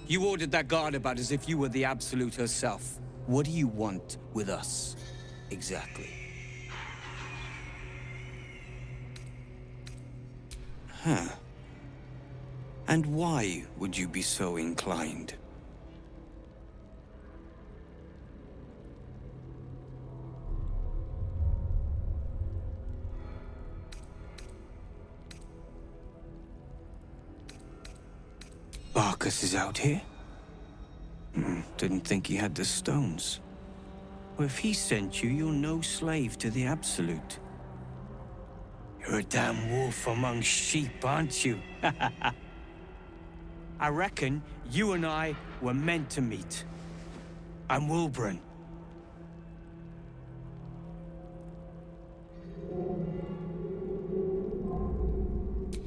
You ordered that guard about as if you were the Absolute herself. What do you want with us, exactly? Huh. And why would you be so inclined? Barkus is out here? Didn't think he had the stones. Well, if he sent you, you're no slave to the Absolute. You're a damn wolf among sheep, aren't you? I reckon you and I were meant to meet. I'm Wilburn.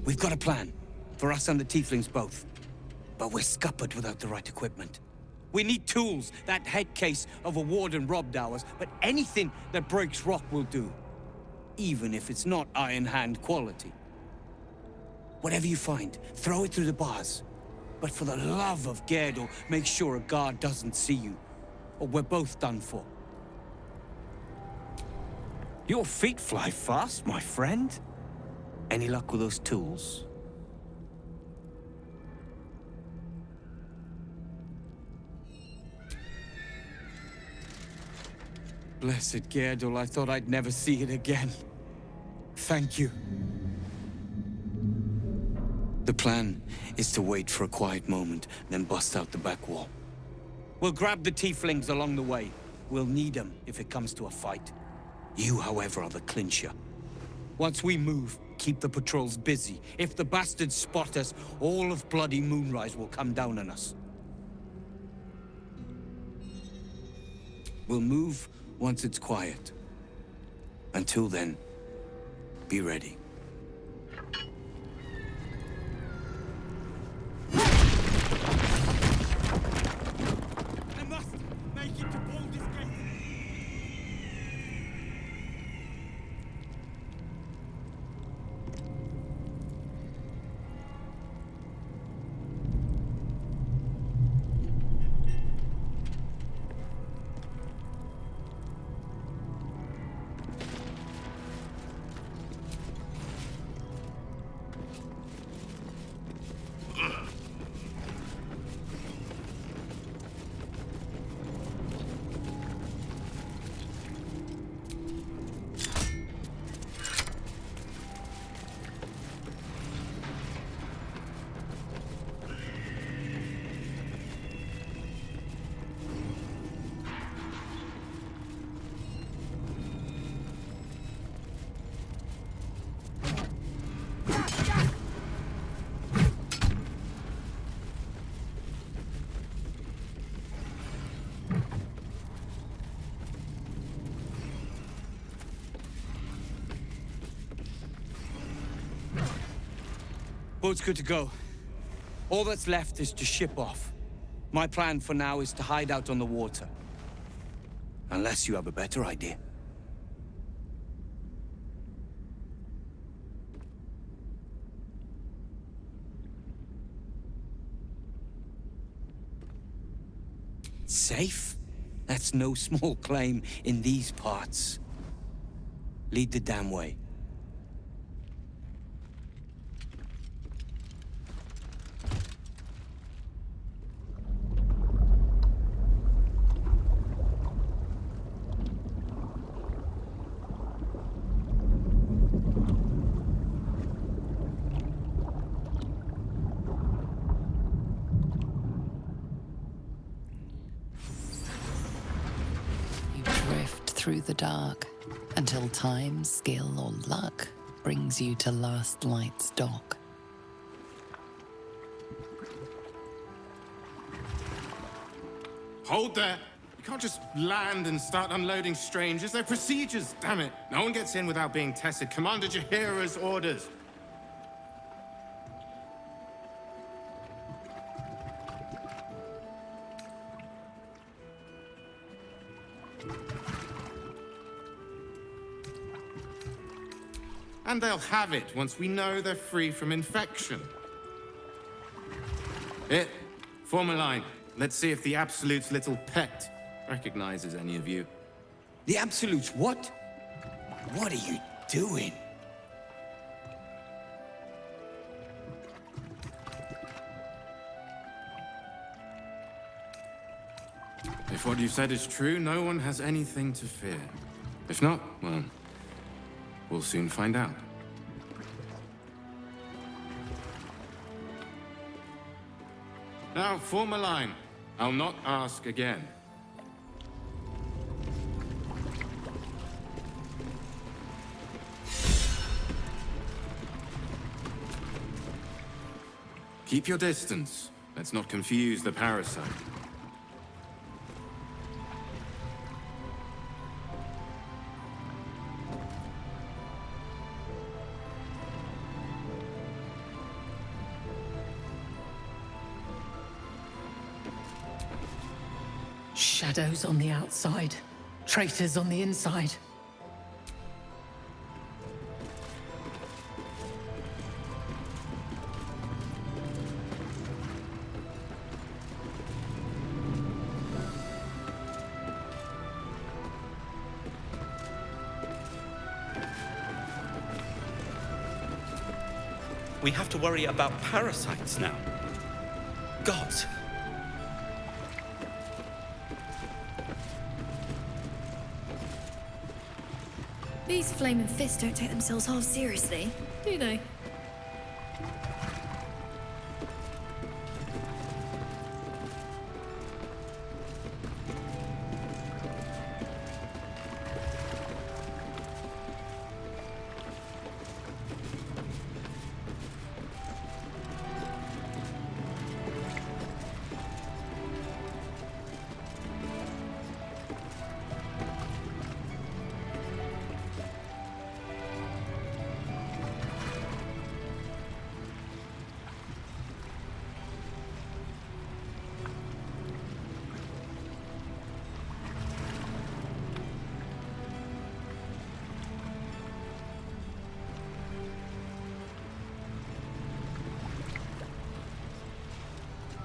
We've got a plan. For us and the Tieflings both. But we're scuppered without the right equipment. We need tools. That head case of a warden robbed ours, but anything that breaks rock will do. Even if it's not Iron Hand quality. Whatever you find, throw it through the bars. But for the love of Gerdel, make sure a guard doesn't see you. Or we're both done for. Your feet fly fast, my friend. Any luck with those tools? Blessed Gerdel, I thought I'd never see it again. Thank you. The plan is to wait for a quiet moment, then bust out the back wall. We'll grab the Tieflings along the way. We'll need them if it comes to a fight. You, however, are the clincher. Once we move, keep the patrols busy. If the bastards spot us, all of bloody Moonrise will come down on us. We'll move once it's quiet. Until then, be ready. I must make it to Baldur's Gate. Boat's good to go. All that's left is to ship off. My plan for now is to hide out on the water. Unless you have a better idea. Safe? That's no small claim in these parts. Lead the damn way. Through the dark, until time, skill, or luck brings you to Last Light's dock. Hold there! You can't just land and start unloading strangers. They're procedures, damn it! No one gets in without being tested. Commander Jaheira's orders. And they'll have it once we know they're free from infection. Here, Form a line. Let's see if the Absolute's little pet recognizes any of you. The Absolutes what? What are you doing? If what you've said is true, no one has anything to fear. If not, well, we'll soon find out. Now, form a line. I'll not ask again. Keep your distance. Let's not confuse the parasite. Shadows on the outside, traitors on the inside. We have to worry about parasites now. Gods. These flaming fists don't take themselves half seriously, do they?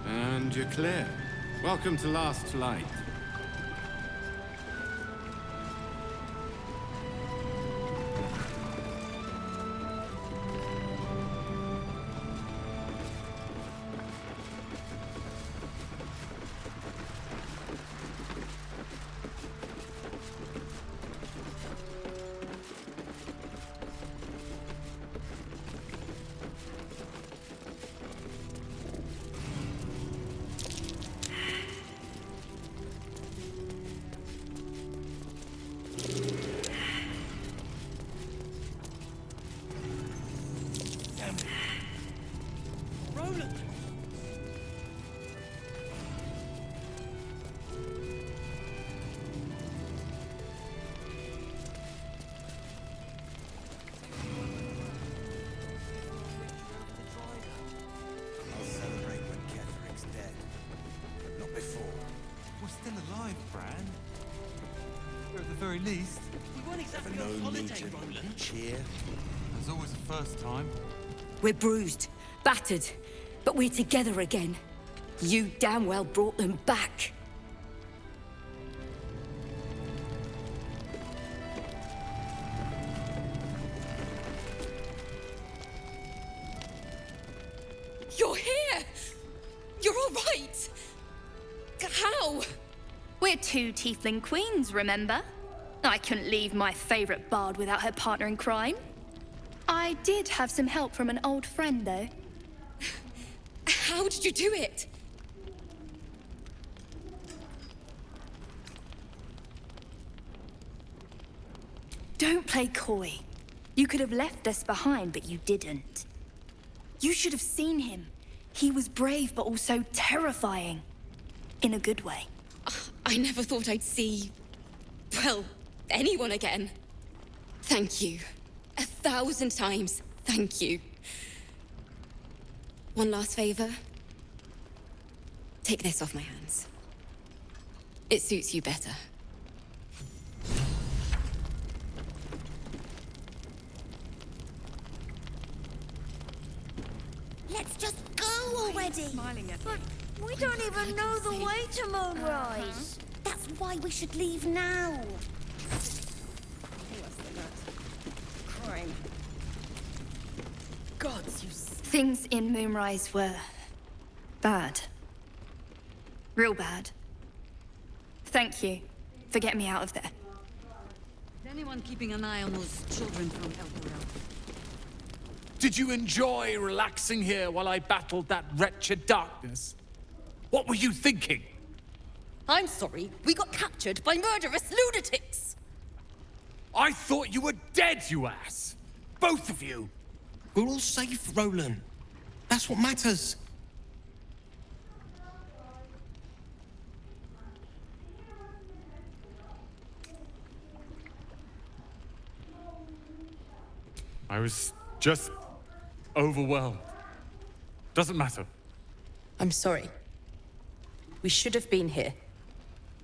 And you're clear. Welcome to Last Light. I'll celebrate when Ketheric's dead, but not before. We're still alive, Bran. Or at the very least, We weren't exactly No on need holiday, to Roland. cheer. there's always a first time. We're bruised, battered, but we're together again. You damn well brought them back. You're here! You're all right! How? We're two tiefling queens, remember? I couldn't leave my favorite bard without her partner in crime. I did have some help from an old friend, though. How did you do it? Don't play coy. You could have left us behind, but you didn't. You should have seen him. He was brave, but also terrifying. In a good way. I never thought I'd see... well, anyone again. Thank you. 1,000 times, thank you. One last favor. Take this off my hands. It suits you better. Let's just go already! Smiling at me. We don't even know the way to Moonrise. That's why we should leave now. Crime. Gods, you... Things in Moonrise were bad. Real bad. Thank you for getting me out of there. Is anyone keeping an eye on those children from El Corral? Did you enjoy relaxing here while I battled that wretched darkness? What were you thinking? I'm sorry, we got captured by murderous lunatics! I thought you were dead, you ass! Both of you! We're all safe, Roland. That's what matters. I was just overwhelmed. Doesn't matter. I'm sorry. We should have been here.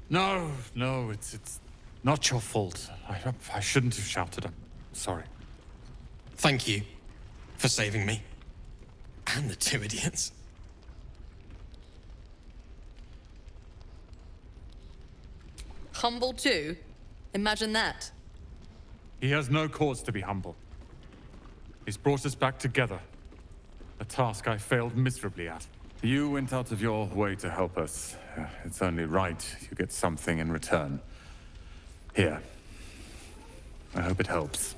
No, it's not your fault. I shouldn't have shouted. I'm sorry. Thank you for saving me. And the two idiots. Humble too? Imagine that. He has no cause to be humble. He's brought us back together. A task I failed miserably at. You went out of your way to help us. It's only right you get something in return. Here. I hope it helps.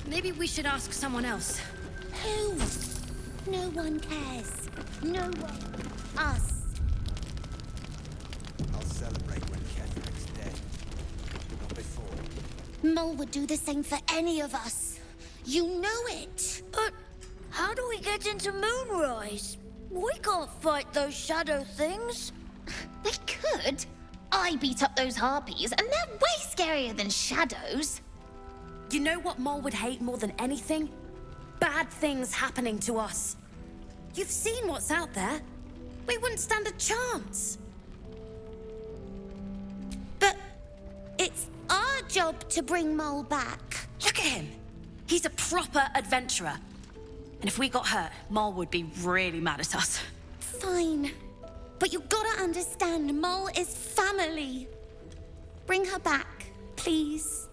Maybe we should ask someone else. Who? No one cares. No one. Us. I'll celebrate when Ketherick's dead. Not before. Mole would do the same for any of us. You know it. But how do we get into Moonrise? We can't fight those shadow things. We could. I beat up those harpies, and they're way scarier than shadows. You know what Mole would hate more than anything? Bad things happening to us. You've seen what's out there. We wouldn't stand a chance. But it's our job to bring Mole back. Look at him. He's a proper adventurer. And if we got hurt, Mole would be really mad at us. Fine. But you gotta understand, Mole is family. Bring her back, please.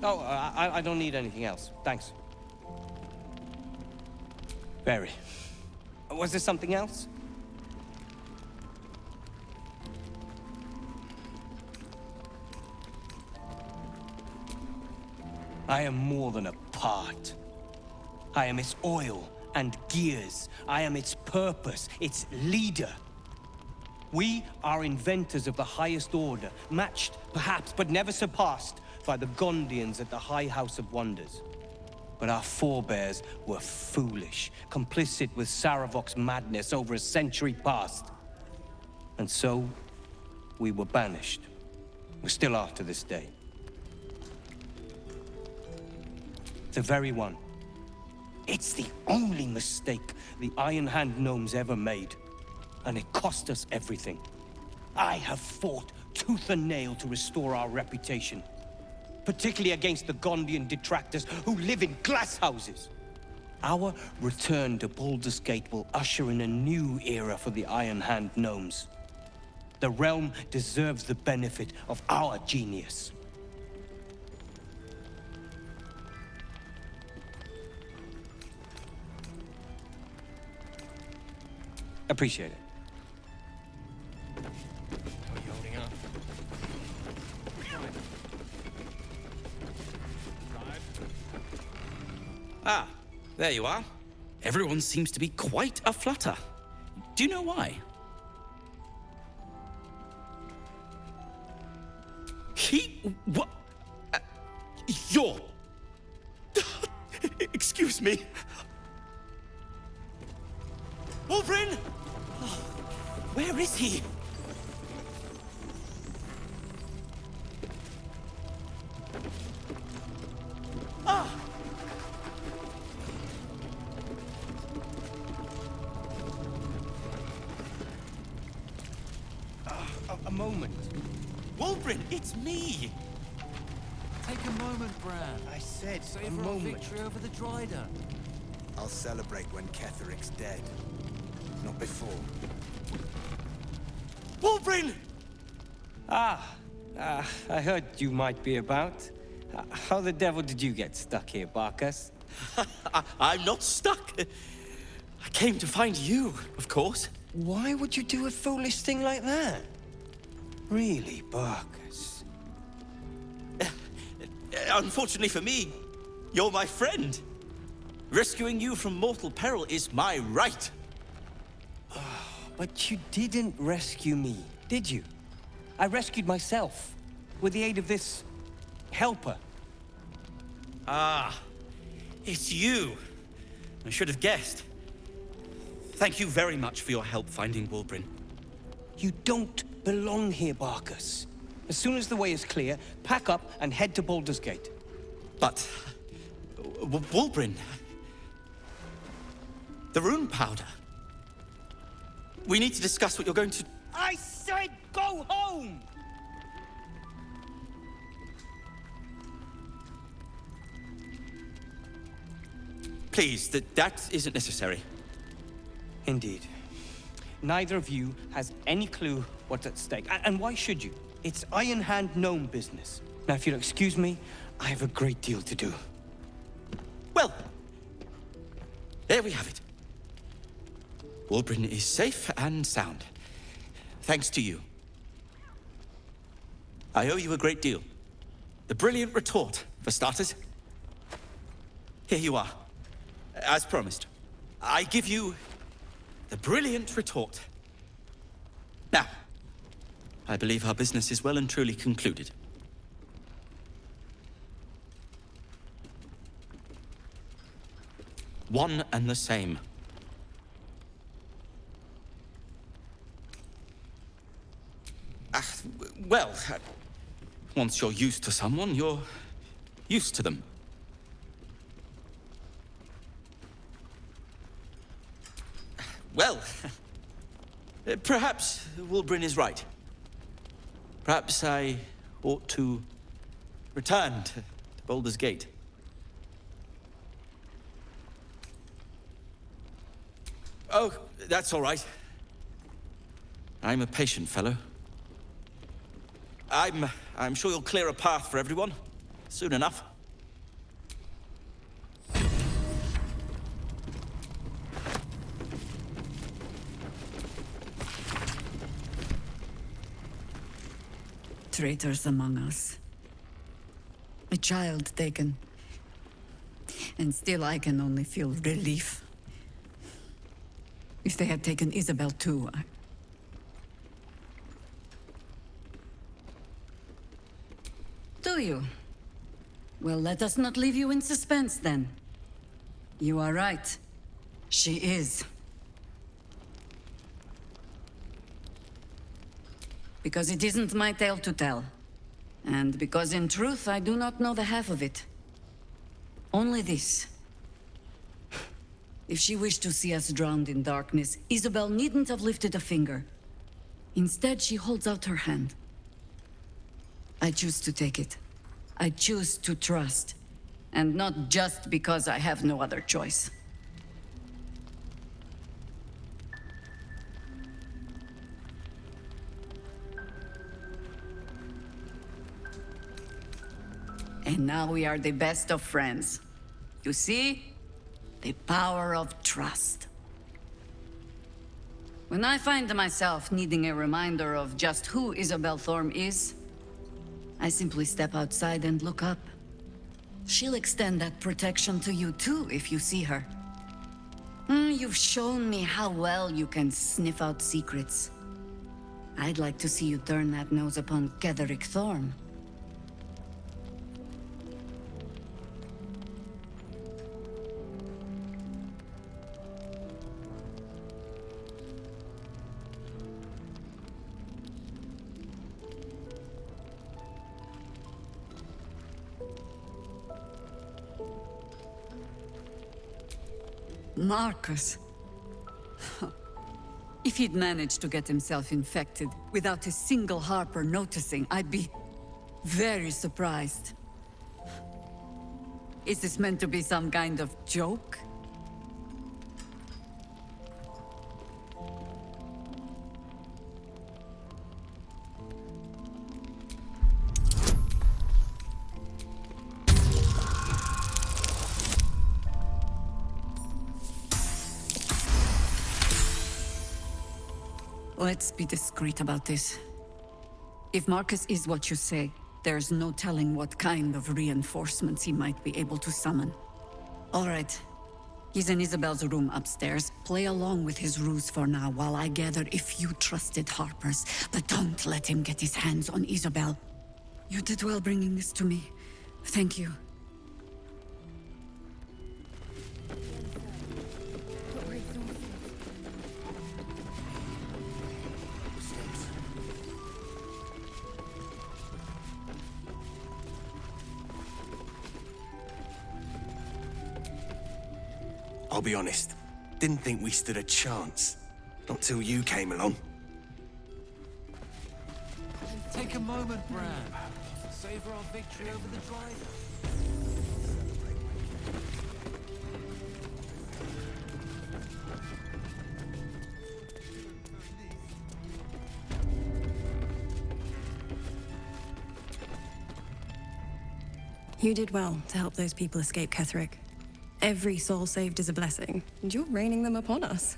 Oh, I don't need anything else. Thanks. Barry. Was there something else? I am more than a part. I am its oil and gears. I am its purpose, its leader. We are inventors of the highest order, matched, perhaps, but never surpassed by the Gondians at the High House of Wonders. But our forebears were foolish, complicit with Saravok's madness over a century past. And so, we were banished. We still are to this day. The very one. It's the only mistake the Iron Hand gnomes ever made. And it cost us everything. I have fought tooth and nail to restore our reputation. Particularly against the Gondian detractors who live in glass houses. Our return to Baldur's Gate will usher in a new era for the Iron Hand gnomes. The realm deserves the benefit of our genius. Appreciate it. How are you holding up? Ah, there you are. Everyone seems to be quite a flutter. Do you know why? What? You're... Excuse me. Wolverine! Where is he? moment. Wulbrin, it's me! Take a moment, Bran. I said Savor our victory over the Dryder. I'll celebrate when Ketheric's dead. Not before. Wulbrin! I heard you might be about. How the devil did you get stuck here, Barkus? I'm not stuck. I came to find you, of course. Why would you do a foolish thing like that? Really, Barkus? Unfortunately for me, you're my friend. Rescuing you from mortal peril is my right. But you didn't rescue me, did you? I rescued myself, with the aid of this helper. Ah, it's you. I should have guessed. Thank you very much for your help finding Wulbrin. You don't belong here, Barkus. As soon as the way is clear, pack up and head to Baldur's Gate. But... Wulbrin... The rune powder... We need to discuss what you're going to... I said go home! Please, that isn't necessary. Indeed. Neither of you has any clue what's at stake. And why should you? It's Iron Hand gnome business. Now, if you'll excuse me, I have a great deal to do. Well, there we have it. Wulbrin is safe and sound. Thanks to you. I owe you a great deal. The brilliant retort, for starters. Here you are. As promised. I give you the brilliant retort. Now, I believe our business is well and truly concluded. One and the same. Well, once you're used to someone, you're used to them. Well, perhaps Wulbrin is right. Perhaps I ought to return to Baldur's Gate. Oh, that's all right. I'm a patient fellow. I'm sure you'll clear a path for everyone soon enough. Traitors among us. A child taken. And still I can only feel relief. If they had taken Isabel too, Do you? Well, let us not leave you in suspense then. You are right. She is. Because it isn't my tale to tell. And because in truth, I do not know the half of it. Only this. If she wished to see us drowned in darkness, Isabel needn't have lifted a finger. Instead, she holds out her hand. I choose to take it. I choose to trust. And not just because I have no other choice. And now we are the best of friends. You see? The power of trust. When I find myself needing a reminder of just who Isabel Thorm is, I simply step outside and look up. She'll extend that protection to you too, if you see her. You've shown me how well you can sniff out secrets. I'd like to see you turn that nose upon Ketheric Thorm. Marcus. If he'd managed to get himself infected without a single Harper noticing, I'd be very surprised. Is this meant to be some kind of joke? Let's be discreet about this. If Marcus is what you say, there's no telling what kind of reinforcements he might be able to summon. All right. He's in Isabel's room upstairs. Play along with his ruse for now while I gather a few trusted Harpers. But don't let him get his hands on Isabel. You did well bringing this to me. Thank you. I'll be honest, didn't think we stood a chance. Not till you came along. Take a moment, Bran. Savor our victory over the driver. You did well to help those people escape Ketherick. Every soul saved is a blessing, and you're raining them upon us.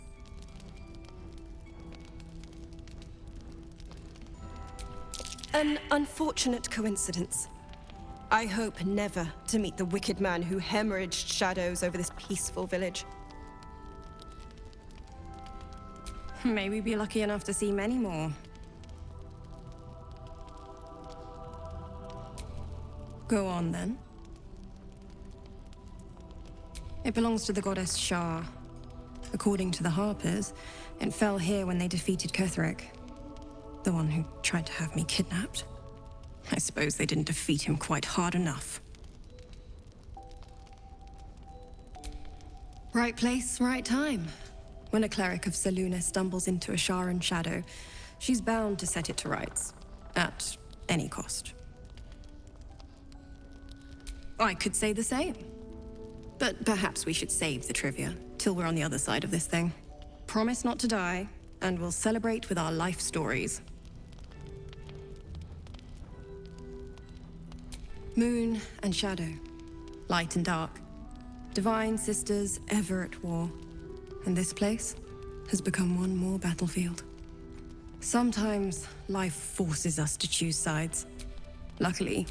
An unfortunate coincidence. I hope never to meet the wicked man who hemorrhaged shadows over this peaceful village. Maybe be lucky enough to see many more. Go on, then. It belongs to the goddess Shah. According to the Harpers, it fell here when they defeated Ketherick. The one who tried to have me kidnapped. I suppose they didn't defeat him quite hard enough. Right place, right time. When a cleric of Selûne stumbles into a Sharan shadow, she's bound to set it to rights. At any cost. I could say the same. But perhaps we should save the trivia till we're on the other side of this thing. Promise not to die, and we'll celebrate with our life stories. Moon and shadow, light and dark, divine sisters ever at war. And this place has become one more battlefield. Sometimes life forces us to choose sides. Luckily,